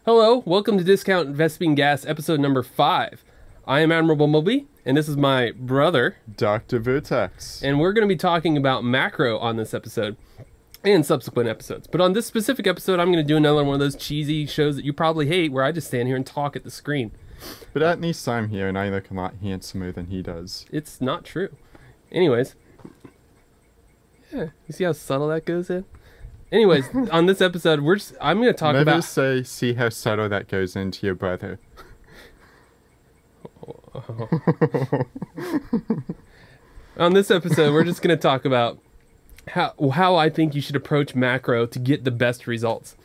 Hello, welcome to Discount Vespine Gas, episode number 5. I am Admiral Bumblebee, and this is my brother, Dr. Vertex. and we're going to be talking about macro on this episode, and subsequent episodes. But on this specific episode, I'm going to do another one of those cheesy shows that you probably hate, where I just stand here and talk at the screen. But at least I'm here, and I look a lot handsomer than he does. It's not true. Anyways, yeah, you see how subtle that goes in? Anyways, on this episode, I'm going to talk Never about... say, see how subtle that goes into your brother. On this episode, we're just going to talk about how I think you should approach macro to get the best results.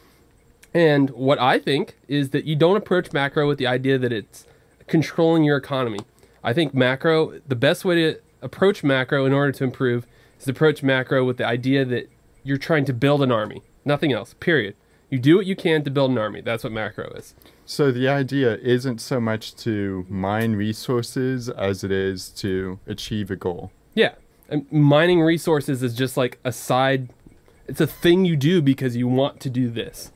And what I think is that you don't approach macro with the idea that it's controlling your economy. I think macro, the best way to approach macro in order to improve is to approach macro with the idea that you're trying to build an army. Nothing else, period. You do what you can to build an army. That's what macro is. So the idea isn't so much to mine resources as it is to achieve a goal. Yeah. And mining resources is just like a side, it's a thing you do because you want to do this.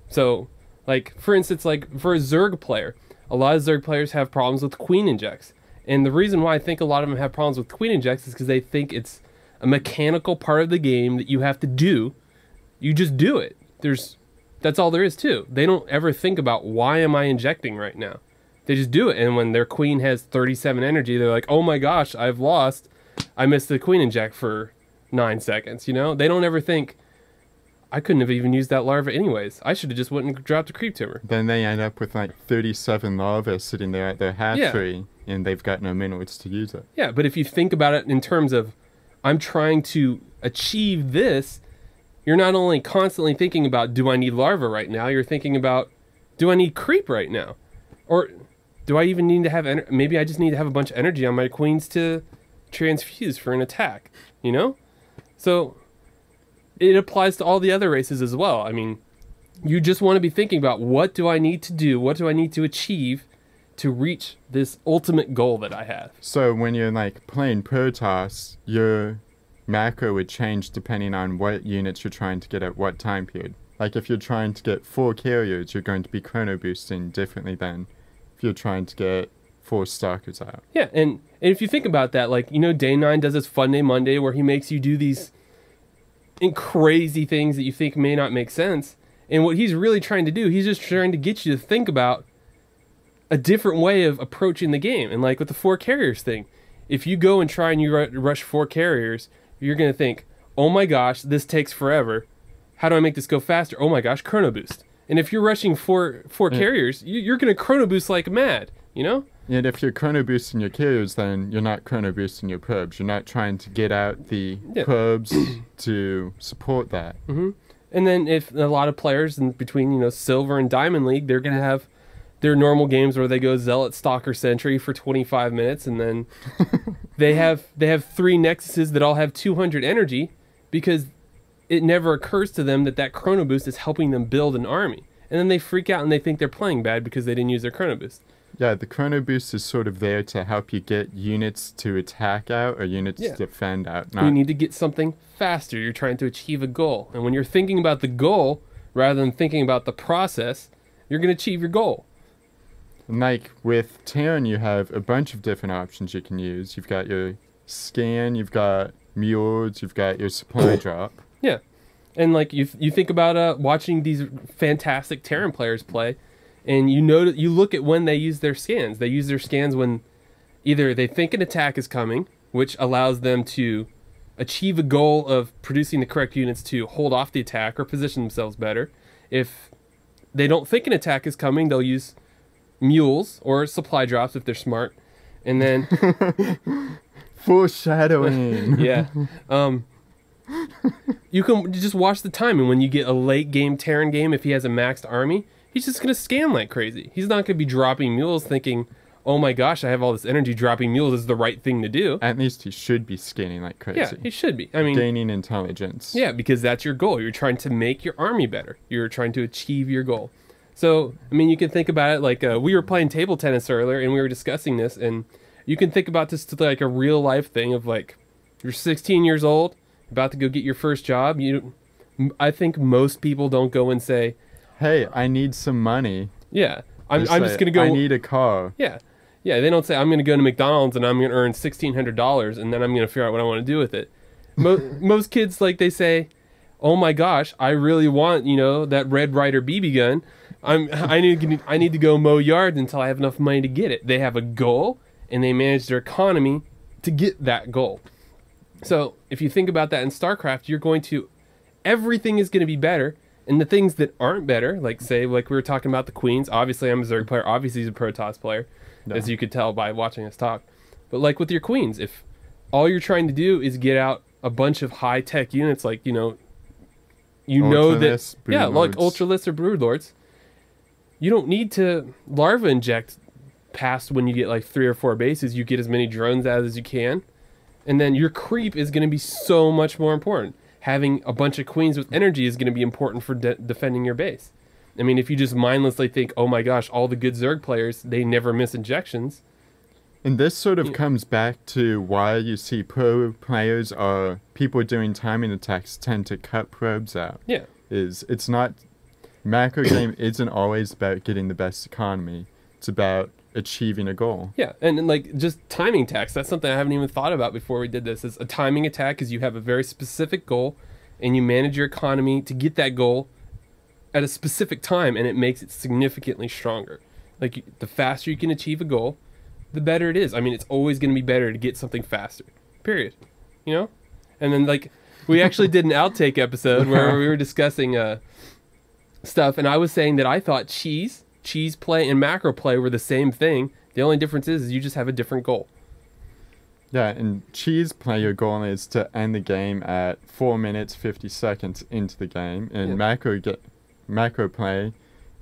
So, like, for instance, like for a Zerg player, a lot of Zerg players have problems with queen injects. And the reason why I think a lot of them have problems with queen injects is because they think it's a mechanical part of the game that you have to do. You just do it. That's all there is to. They don't ever think about, why am I injecting right now? They just do it. And when their queen has 37 energy, they're like, oh my gosh, I've lost. I missed the queen inject for 9 seconds, you know? They don't ever think, I couldn't have even used that larva anyways. I should have just went and dropped a creep tumor. Then they end up with like 37 larvae sitting there at their hatchery, and they've got no minerals to use it. Yeah, but if you think about it in terms of, I'm trying to achieve this, you're not only constantly thinking about, do I need larva right now? You're thinking about, do I need creep right now? Or do I even need to have, maybe I just need to have a bunch of energy on my queens to transfuse for an attack, you know? So it applies to all the other races as well. I mean, you just want to be thinking about, what do I need to do? What do I need to achieve to reach this ultimate goal that I have? So when you're like playing Protoss, your macro would change depending on what units you're trying to get at what time period. Like if you're trying to get 4 carriers, you're going to be chrono boosting differently than if you're trying to get 4 stalkers out. Yeah, and if you think about that, like, you know, Day 9 does this Fun Day Monday where he makes you do these crazy things that you think may not make sense. And what he's really trying to do, he's just trying to get you to think about a different way of approaching the game. And like with the 4 carriers thing, if you go and try and you rush 4 carriers, you're going to think, oh my gosh, this takes forever. How do I make this go faster? Oh my gosh, chrono boost. And if you're rushing four carriers, you're going to chrono boost like mad, you know? And if you're chrono boosting your carriers, then you're not chrono boosting your probes. You're not trying to get out the probes to support that. Mm-hmm. And then if a lot of players in between, you know, Silver and Diamond League, they're going to have their normal games where they go Zealot, Stalker, Sentry for 25 minutes, and then they have 3 Nexuses that all have 200 energy, because it never occurs to them that that chrono boost is helping them build an army. And then they freak out and they think they're playing bad because they didn't use their chrono boost. Yeah, the chrono boost is sort of there to help you get units to attack out or units to defend out. You need to get something faster. You're trying to achieve a goal. And when you're thinking about the goal rather than thinking about the process, you're going to achieve your goal. Like with Terran, you have a bunch of different options you can use. You've got your scan, you've got mules, you've got your supply drop. Yeah. And like you think about watching these fantastic Terran players play, and you know that you look at when they use their scans. They use their scans when either they think an attack is coming, which allows them to achieve a goal of producing the correct units to hold off the attack or position themselves better. If they don't think an attack is coming, they'll use mules or supply drops if they're smart. And then foreshadowing. Yeah. You can just watch the time, and when you get a late game Terran game, if he has a maxed army, he's just going to scan like crazy. He's not going to be dropping mules thinking, oh my gosh, I have all this energy, dropping mules is the right thing to do. At least he should be scanning like crazy. Yeah, he should be. I mean, gaining intelligence. Yeah, because that's your goal. You're trying to make your army better. You're trying to achieve your goal. So, I mean, you can think about it like we were playing table tennis earlier, and we were discussing this, and you can think about this to like a real life thing of like, you're 16 years old, about to go get your first job. I think most people don't go and say, hey, I need some money. Yeah. I'm just going to go. I need a car. Yeah. Yeah. They don't say, I'm going to go to McDonald's and I'm going to earn $1,600 and then I'm going to figure out what I want to do with it. Most kids, like, they say, oh my gosh, I really want, that Red Ryder BB gun. I need to go mow yards until I have enough money to get it. They have a goal and they manage their economy to get that goal. So if you think about that in StarCraft, everything is going to be better. And the things that aren't better, like we were talking about the Queens. Obviously, I'm a Zerg player. Obviously, he's a Protoss player, as you could tell by watching us talk. But like with your Queens, if all you're trying to do is get out a bunch of high-tech units, like, like Ultralists or Broodlords, you don't need to larva inject past when you get like 3 or 4 bases. You get as many drones out as you can. And then your creep is going to be so much more important. Having a bunch of Queens with energy is going to be important for defending your base. I mean, if you just mindlessly think, oh my gosh, all the good Zerg players, they never miss injections. And this sort of comes back to why you see pro players or people doing timing attacks tend to cut probes out. Yeah. It's not... Macro game isn't always about getting the best economy. It's about achieving a goal. Yeah, and like just timing attacks. That's something I haven't even thought about before we did this. Is a timing attack is you have a very specific goal and you manage your economy to get that goal at a specific time, and it makes it significantly stronger. Like the faster you can achieve a goal, the better it is. I mean, it's always going to be better to get something faster. Period. And then like we actually did an outtake episode where we were discussing stuff, and I was saying that I thought cheese play and macro play were the same thing. The only difference is you just have a different goal. Yeah, and cheese play, your goal is to end the game at 4 minutes 50 seconds into the game, and macro play,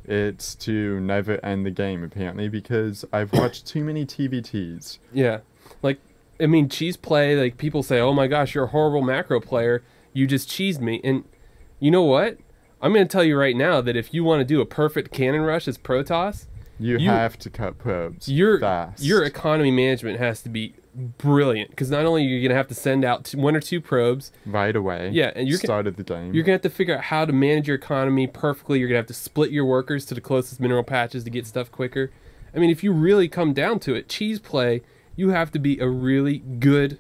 it's to never end the game apparently, because I've watched too many TVTs. Yeah, like I mean, cheese play, like people say, oh my gosh, you're a horrible macro player, you just cheesed me. And you know what? I'm going to tell you right now that if you want to do a perfect cannon rush as Protoss, you have to cut probes fast. Your economy management has to be brilliant, because not only are you going to have to send out 1 or 2 probes right away. Yeah, and you're started the game. You're going to have to figure out how to manage your economy perfectly. You're going to have to split your workers to the closest mineral patches to get stuff quicker. I mean, if you really come down to it, cheese play, you have to be a really good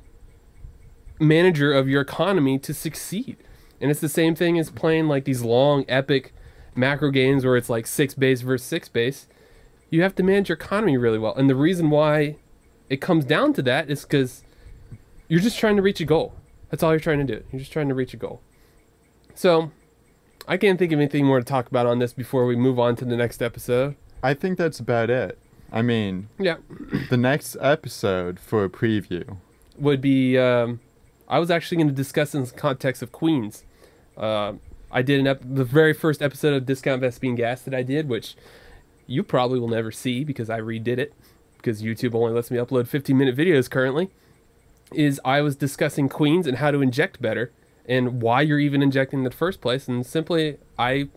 manager of your economy to succeed. And it's the same thing as playing like these long, epic macro games where it's like 6 base versus 6 base. You have to manage your economy really well. And the reason why it comes down to that is because you're just trying to reach a goal. That's all you're trying to do. You're just trying to reach a goal. So I can't think of anything more to talk about on this before we move on to the next episode. I think that's about it. I mean, yeah. The next episode for a preview would be, I was actually going to discuss in the context of Queens. I did the very first episode of Discount Vespine Gas that I did, which you probably will never see because I redid it, because YouTube only lets me upload 15-minute videos currently, is I was discussing Queens and how to inject better and why you're even injecting in the first place. And simply, I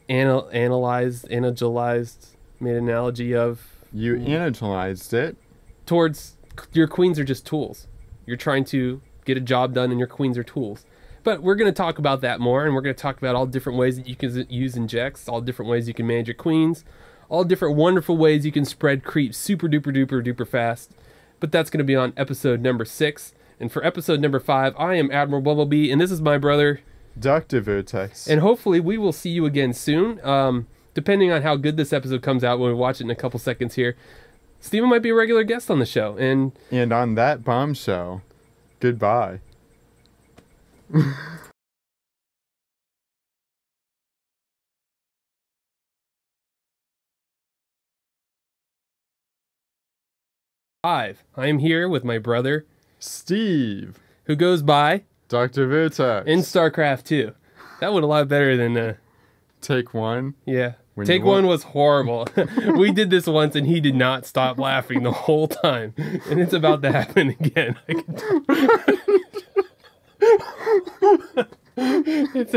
analyzed, made an analogy of... You analyzed it? Towards your Queens are just tools. You're trying to get a job done and your Queens are tools. But we're going to talk about that more, and we're going to talk about all different ways that you can use injects, all different ways you can manage your Queens, all different wonderful ways you can spread creep super duper duper duper fast. But that's going to be on episode number 6. And for episode number 5, I am Admiral Bumblebee, and this is my brother, Dr. Vertex. And hopefully we will see you again soon. Depending on how good this episode comes out when we watch it in a couple seconds here, Steven might be a regular guest on the show. And on that bombshell, goodbye. I am here with my brother Steve, who goes by Dr. Vertex in StarCraft 2. That went a lot better than Take 1. Yeah, Take 1 was horrible. We did this once and he did not stop laughing the whole time, and it's about to happen again. This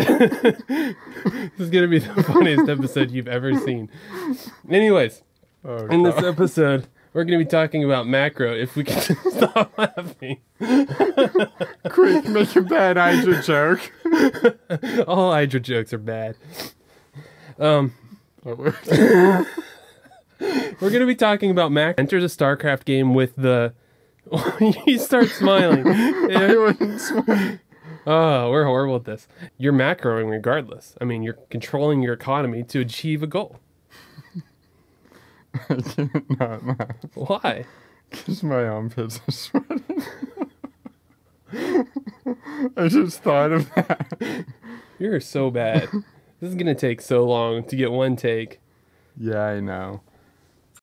is gonna be the funniest episode you've ever seen. Anyways, in this episode, we're gonna be talking about macro. If we can stop laughing. Quick, make a bad Hydra joke. All Hydra jokes are bad. We're gonna be talking about Mac enters a StarCraft game with the. You start smiling. I wouldn't smile. Oh, we're horrible at this. You're macroing regardless. I mean, you're controlling your economy to achieve a goal. I can't not laugh. Why? Because my armpits are sweating. I just thought of that. You're so bad. This is gonna take so long to get one take. Yeah, I know.